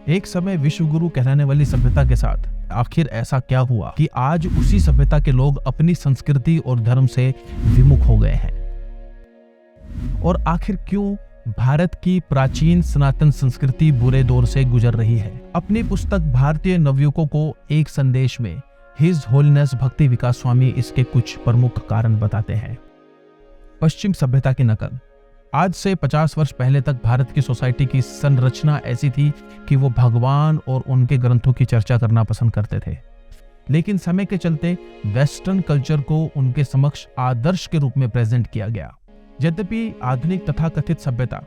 एक समय विश्व गुरु कहलाने वाली सभ्यता के साथ आखिर ऐसा क्या हुआ कि आज उसी सभ्यता के लोग अपनी संस्कृति और धर्म से विमुख हो गए हैं? और आखिर क्यों भारत की प्राचीन सनातन संस्कृति बुरे दौर से गुजर रही है? अपनी पुस्तक भारतीय नवयुगों को एक संदेश में हिज होलीनेस भक्ति विकास स्वामी इसके कुछ प्रमुख कारण बताते हैं। पश्चिम सभ्यता की नकल। आज से 50 वर्ष पहले तक भारत की सोसाइटी की संरचना ऐसी थी कि वो भगवान और उनके ग्रंथों की चर्चा करना पसंद करते थे, लेकिन समय के चलते वेस्टर्न कल्चर को उनके समक्ष आदर्श के रूप में प्रेजेंट किया गया। यद्यपि आधुनिक तथाकथित सभ्यता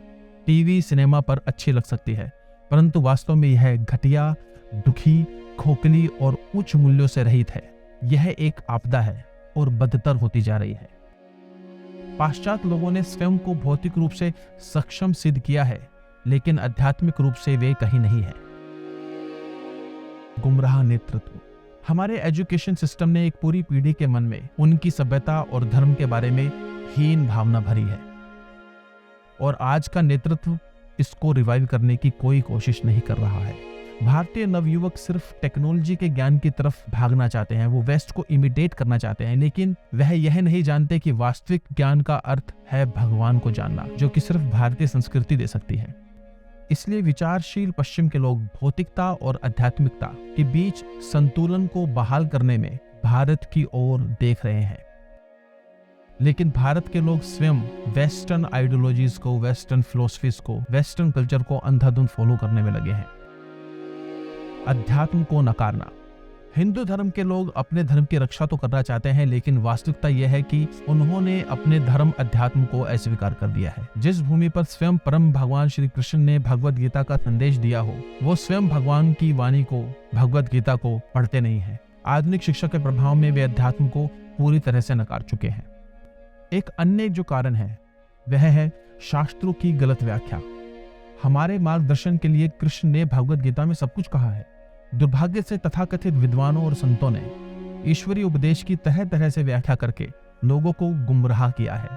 टीवी सिनेमा पर अच्छी लग सकती है, परंतु वास्तव में यह घटिया, दुखी, खोखली और उच्च मूल्यों से रहित है। यह एक आपदा है और बदतर होती जा रही है। पाश्चात्य लोगों ने स्वयं को भौतिक रूप से सक्षम सिद्ध किया है, लेकिन आध्यात्मिक रूप से वे कहीं नहीं है। गुमराह नेतृत्व। हमारे एजुकेशन सिस्टम ने एक पूरी पीढ़ी के मन में उनकी सभ्यता और धर्म के बारे में हीन भावना भरी है, और आज का नेतृत्व इसको रिवाइव करने की कोई कोशिश नहीं कर रहा है। भारतीय नवयुवक सिर्फ टेक्नोलॉजी के ज्ञान की तरफ भागना चाहते हैं, वो वेस्ट को इमिटेट करना चाहते हैं, लेकिन वह यह नहीं जानते कि वास्तविक ज्ञान का अर्थ है भगवान को जानना, जो कि सिर्फ भारतीय संस्कृति दे सकती है। इसलिए विचारशील पश्चिम के लोग भौतिकता और आध्यात्मिकता के बीच संतुलन को बहाल करने में भारत की ओर देख रहे हैं, लेकिन भारत के लोग स्वयं वेस्टर्न आइडियोलॉजीज को, वेस्टर्न फिलोसफीज को, वेस्टर्न कल्चर को अंधाधुंध फॉलो करने में लगे हैं। अध्यात्म को नकारना। हिंदू धर्म के लोग अपने धर्म की रक्षा तो करना चाहते हैं, लेकिन वास्तविकता यह है कि उन्होंने अपने धर्म अध्यात्म को अस्वीकार कर दिया है। जिस भूमि पर स्वयं परम भगवान श्री कृष्ण ने भगवद गीता का संदेश दिया हो, वो स्वयं भगवान की वाणी को, भगवद गीता को पढ़ते नहीं है। आधुनिक शिक्षा के प्रभाव में वे अध्यात्म को पूरी तरह से नकार चुके हैं। एक अन्य जो कारण है वह है शास्त्रों की गलत व्याख्या। हमारे मार्गदर्शन के लिए कृष्ण ने भगवद गीता में सब कुछ कहा है। दुर्भाग्य से तथाकथित विद्वानों और संतों ने ईश्वरीय उपदेश की तरह तरह से व्याख्या करके लोगों को गुमराह किया है।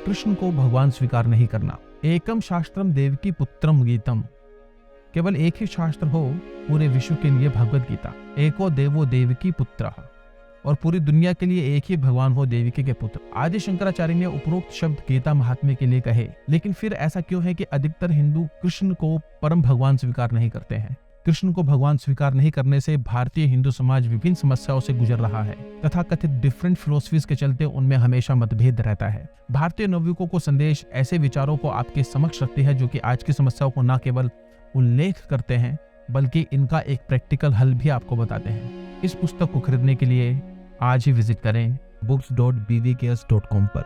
कृष्ण को भगवान स्वीकार नहीं करना। एकम शास्त्रम देवकी पुत्रम गीतम। केवल एक ही शास्त्र हो पूरे विश्व के लिए, भगवद गीता। एको देवो देवकी पुत्रः, और पूरी दुनिया के लिए एक ही भगवान हो, देवकी के पुत्र। आदि शंकराचार्य ने उपरोक्त शब्द गीता महात्म्य के लिए कहे, लेकिन फिर ऐसा क्यों है कि अधिकतर हिंदू कृष्ण को परम भगवान स्वीकार नहीं करते हैं? कृष्ण को भगवान स्वीकार नहीं करने से भारतीय हिंदू समाज विभिन्न समस्याओं से गुजर रहा है। तथा कथित डिफरेंट फिलोसफीज के चलते उनमें हमेशा मतभेद रहता है। भारतीय नवयुवकों को संदेश ऐसे विचारों को आपके समक्ष रखती है जो कि आज की समस्याओं को न केवल उल्लेख करते हैं, बल्कि इनका एक प्रैक्टिकल हल भी आपको बताते हैं। इस पुस्तक को खरीदने के लिए आज ही विजिट करें books.bvks.com पर।